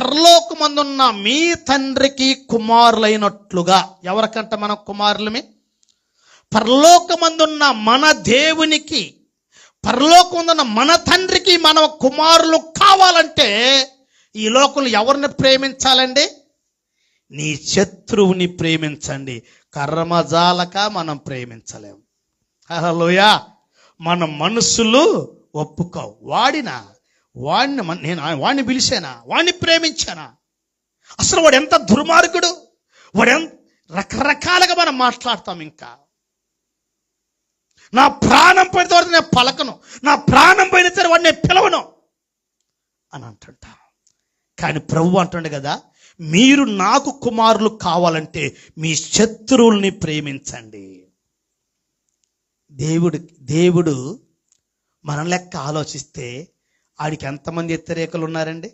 పరలోకమందున్న మీ తండ్రికి కుమారులైనట్లుగా. ఎవరికంట మనం కుమారులమే? పరలోకమందున్న మన దేవునికి, పరలోకమందున్న మన తండ్రికి మనం కుమారులు కావాలంటే ఈ లోకంలో ఎవరిని ప్రేమించాలండి? నీ శత్రువుని ప్రేమించండి. కర్మజాలక మనం ప్రేమించలేము. హల్లెలూయా. మన మనసులు ఒప్పుకోవు. వాడిని పిలిచానా, వాడిని ప్రేమించానా? అసలు వాడు ఎంత దుర్మార్గుడు, రకరకాలుగా మనం మాట్లాడతాం. ఇంకా నా ప్రాణం పోయిన తర్వాత నేను పలకను, నా ప్రాణం పోయిన తర్వాత వాడిని నేను పిలవను అని అంటుంటాం. కానీ ప్రభు అంటుండే కదా, మీరు నాకు కుమారులు కావాలంటే మీ శత్రువుల్ని ప్రేమించండి. దేవుడు మన లెక్క ఆలోచిస్తే ఆడికి ఎంతమంది వ్యతిరేకులు ఉన్నారండి?